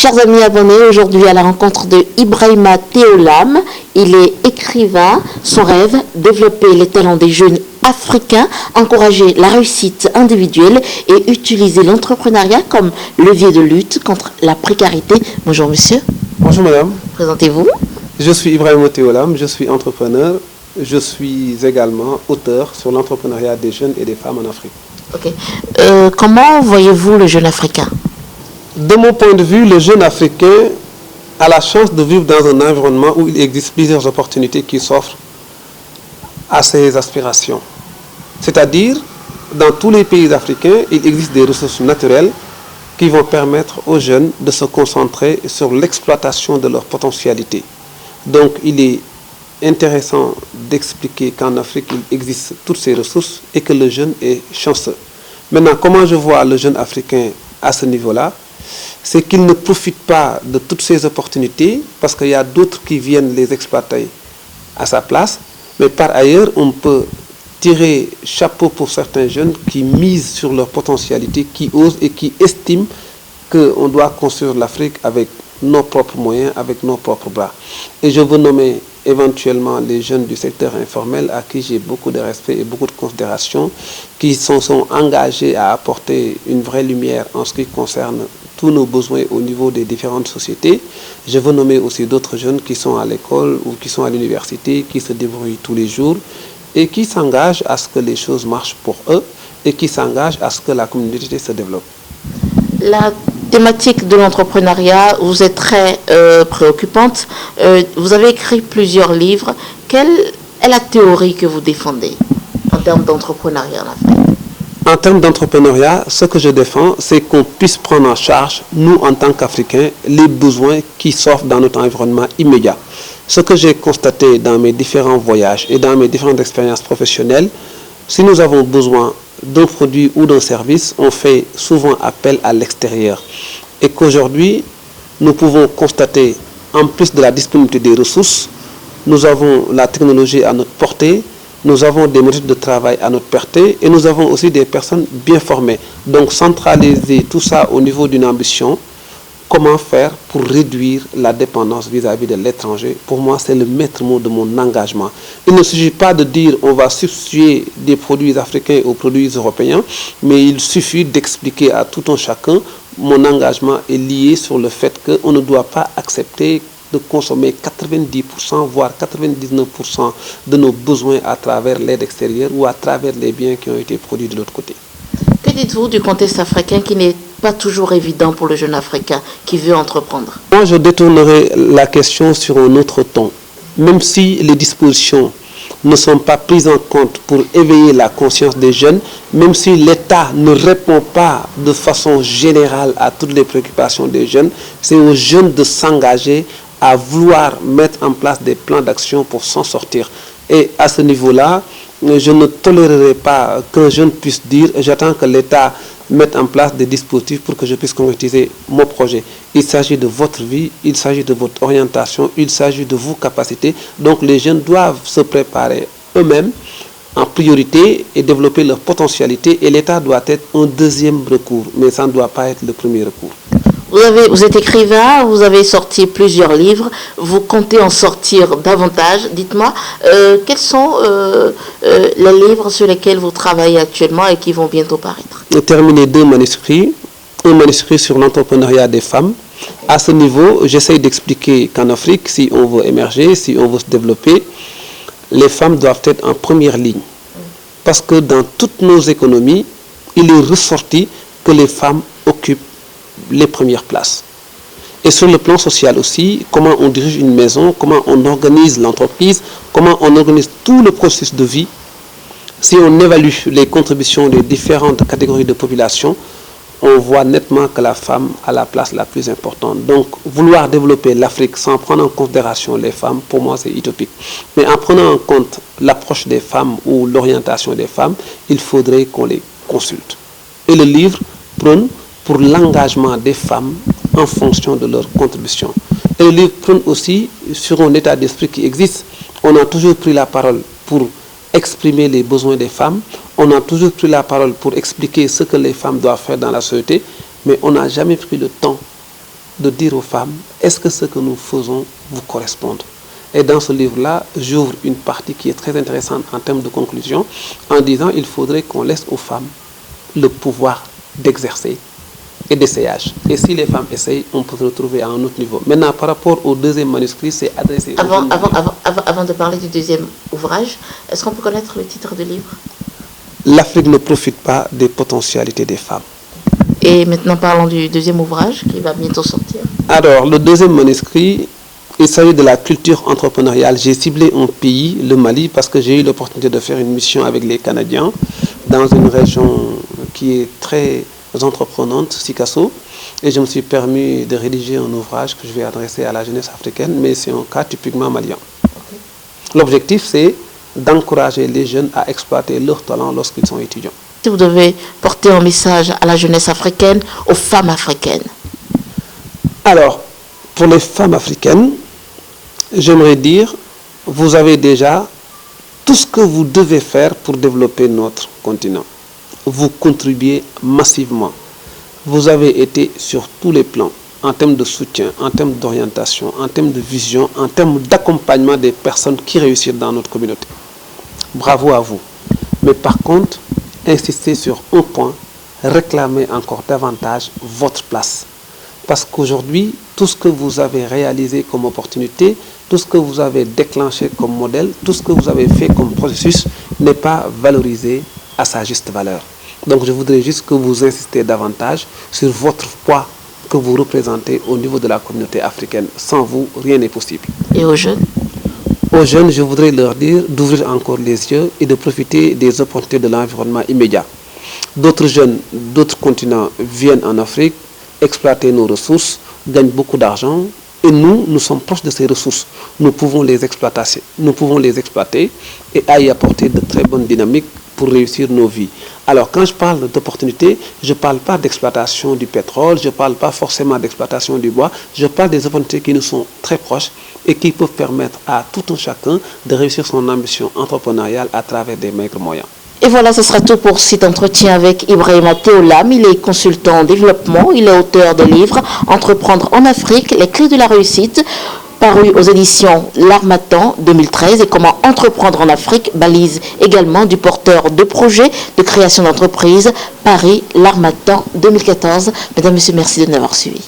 Chers amis abonnés, aujourd'hui à la rencontre de Ibrahima Théolam. Il est écrivain. Son rêve, développer les talents des jeunes africains, encourager la réussite individuelle et utiliser l'entrepreneuriat comme levier de lutte contre la précarité. Bonjour monsieur. Bonjour madame. Présentez-vous. Je suis Ibrahima Théolam, je suis entrepreneur. Je suis également auteur sur l'entrepreneuriat des jeunes et des femmes en Afrique. Ok. Comment voyez-vous le jeune africain? De mon point de vue, le jeune africain a la chance de vivre dans un environnement où il existe plusieurs opportunités qui s'offrent à ses aspirations. C'est-à-dire, dans tous les pays africains, il existe des ressources naturelles qui vont permettre aux jeunes de se concentrer sur l'exploitation de leur potentialité. Donc, il est intéressant d'expliquer qu'en Afrique, il existe toutes ces ressources et que le jeune est chanceux. Maintenant, comment je vois le jeune africain à ce niveau-là? C'est qu'il ne profite pas de toutes ces opportunités parce qu'il y a d'autres qui viennent les exploiter à sa place. Mais par ailleurs, on peut tirer chapeau pour certains jeunes qui misent sur leur potentialité, qui osent et qui estiment qu'on doit construire l'Afrique avec nos propres moyens, avec nos propres bras. Et je veux nommer éventuellement les jeunes du secteur informel à qui j'ai beaucoup de respect et beaucoup de considération, qui sont engagés à apporter une vraie lumière en ce qui concerne tous nos besoins au niveau des différentes sociétés. Je veux nommer aussi d'autres jeunes qui sont à l'école ou qui sont à l'université, qui se débrouillent tous les jours et qui s'engagent à ce que les choses marchent pour eux et qui s'engagent à ce que la communauté se développe. La thématique de l'entrepreneuriat vous est très préoccupante. Vous avez écrit plusieurs livres. Quelle est la théorie que vous défendez en termes d'entrepreneuriat en Afrique? En termes d'entrepreneuriat, ce que je défends, c'est qu'on puisse prendre en charge, nous en tant qu'Africains, les besoins qui s'offrent dans notre environnement immédiat. Ce que j'ai constaté dans mes différents voyages et dans mes différentes expériences professionnelles, si nous avons besoin d'un produit ou d'un service, on fait souvent appel à l'extérieur. Et qu'aujourd'hui, nous pouvons constater, en plus de la disponibilité des ressources, nous avons la technologie à notre portée, nous avons des méthodes de travail à notre portée et nous avons aussi des personnes bien formées. Donc centraliser tout ça au niveau d'une ambition, comment faire pour réduire la dépendance vis-à-vis de l'étranger? Pour moi, c'est le maître mot de mon engagement. Il ne s'agit pas de dire on va substituer des produits africains aux produits européens, mais il suffit d'expliquer à tout un chacun mon engagement est lié sur le fait qu'on ne doit pas accepter de consommer 90%, voire 99% de nos besoins à travers l'aide extérieure ou à travers les biens qui ont été produits de l'autre côté. Que dites-vous du contexte africain qui n'est pas toujours évident pour le jeune Africain qui veut entreprendre? Moi, je détournerai la question sur un autre ton. Même si les dispositions ne sont pas prises en compte pour éveiller la conscience des jeunes, même si l'État ne répond pas de façon générale à toutes les préoccupations des jeunes, c'est aux jeunes de s'engager à vouloir mettre en place des plans d'action pour s'en sortir. Et à ce niveau-là, je ne tolérerai pas qu'un jeune puisse dire « j'attends que l'État mette en place des dispositifs pour que je puisse concrétiser mon projet ». Il s'agit de votre vie, il s'agit de votre orientation, il s'agit de vos capacités. Donc les jeunes doivent se préparer eux-mêmes en priorité et développer leur potentialité. Et l'État doit être un deuxième recours, mais ça ne doit pas être le premier recours. Vous êtes écrivain, vous avez sorti plusieurs livres, vous comptez en sortir davantage. Dites-moi, quels sont les livres sur lesquels vous travaillez actuellement et qui vont bientôt paraître? J'ai terminé 2 manuscrits, un manuscrit sur l'entrepreneuriat des femmes. À ce niveau, j'essaie d'expliquer qu'en Afrique, si on veut émerger, si on veut se développer, les femmes doivent être en première ligne. Parce que dans toutes nos économies, il est ressorti que les femmes occupent les premières places. Et sur le plan social aussi, comment on dirige une maison, comment on organise l'entreprise, comment on organise tout le processus de vie. Si on évalue les contributions des différentes catégories de population, on voit nettement que la femme a la place la plus importante. Donc, vouloir développer l'Afrique sans prendre en considération les femmes, pour moi, c'est utopique. Mais en prenant en compte l'approche des femmes ou l'orientation des femmes, il faudrait qu'on les consulte. Et le livre prône pour l'engagement des femmes en fonction de leur contribution. Et le livre prône aussi sur un état d'esprit qui existe. On a toujours pris la parole pour exprimer les besoins des femmes, on a toujours pris la parole pour expliquer ce que les femmes doivent faire dans la société, mais on n'a jamais pris le temps de dire aux femmes, est-ce que ce que nous faisons vous correspond? Et dans ce livre-là, j'ouvre une partie qui est très intéressante en termes de conclusion, en disant qu'il faudrait qu'on laisse aux femmes le pouvoir d'exercer et d'essayage. Et si les femmes essayent, on peut se retrouver à un autre niveau. Maintenant, par rapport au deuxième manuscrit, c'est adressé... Avant de parler du deuxième ouvrage, est-ce qu'on peut connaître le titre du livre? L'Afrique ne profite pas des potentialités des femmes. Et maintenant, parlons du deuxième ouvrage qui va bientôt sortir. Alors, le deuxième manuscrit, il s'agit de la culture entrepreneuriale. J'ai ciblé un pays, le Mali, parce que j'ai eu l'opportunité de faire une mission avec les Canadiens dans une région qui est très entreprenante, Sikasso, et je me suis permis de rédiger un ouvrage que je vais adresser à la jeunesse africaine, mais c'est un cas typiquement malien. Okay. L'objectif, c'est d'encourager les jeunes à exploiter leur talent lorsqu'ils sont étudiants. Si vous devez porter un message à la jeunesse africaine, aux femmes africaines. Alors, pour les femmes africaines, j'aimerais dire, vous avez déjà tout ce que vous devez faire pour développer notre continent. Vous contribuez massivement. Vous avez été sur tous les plans, en termes de soutien, en termes d'orientation, en termes de vision, en termes d'accompagnement des personnes qui réussissent dans notre communauté. Bravo à vous. Mais par contre, insistez sur un point, réclamez encore davantage votre place. Parce qu'aujourd'hui, tout ce que vous avez réalisé comme opportunité, tout ce que vous avez déclenché comme modèle, tout ce que vous avez fait comme processus n'est pas valorisé à sa juste valeur. Donc je voudrais juste que vous insistez davantage sur votre poids que vous représentez au niveau de la communauté africaine. Sans vous, rien n'est possible. Et aux jeunes? Aux jeunes, je voudrais leur dire d'ouvrir encore les yeux et de profiter des opportunités de l'environnement immédiat. D'autres jeunes, d'autres continents viennent en Afrique, exploiter nos ressources, gagnent beaucoup d'argent, et nous sommes proches de ces ressources. Nous pouvons les exploiter et à y apporter de très bonnes dynamiques pour réussir nos vies. Alors, quand je parle d'opportunités, je ne parle pas d'exploitation du pétrole, je ne parle pas forcément d'exploitation du bois, je parle des opportunités qui nous sont très proches et qui peuvent permettre à tout un chacun de réussir son ambition entrepreneuriale à travers des maigres moyens. Et voilà, ce sera tout pour cet entretien avec Ibrahima Théolam. Il est consultant en développement, il est auteur de livres « Entreprendre en Afrique, les clés de la réussite », paru aux éditions L'Harmattan 2013, et « Comment entreprendre en Afrique », balise également du porteur de projet de création d'entreprise, Paris, L'Harmattan 2014. Mesdames, Messieurs, merci de nous avoir suivis.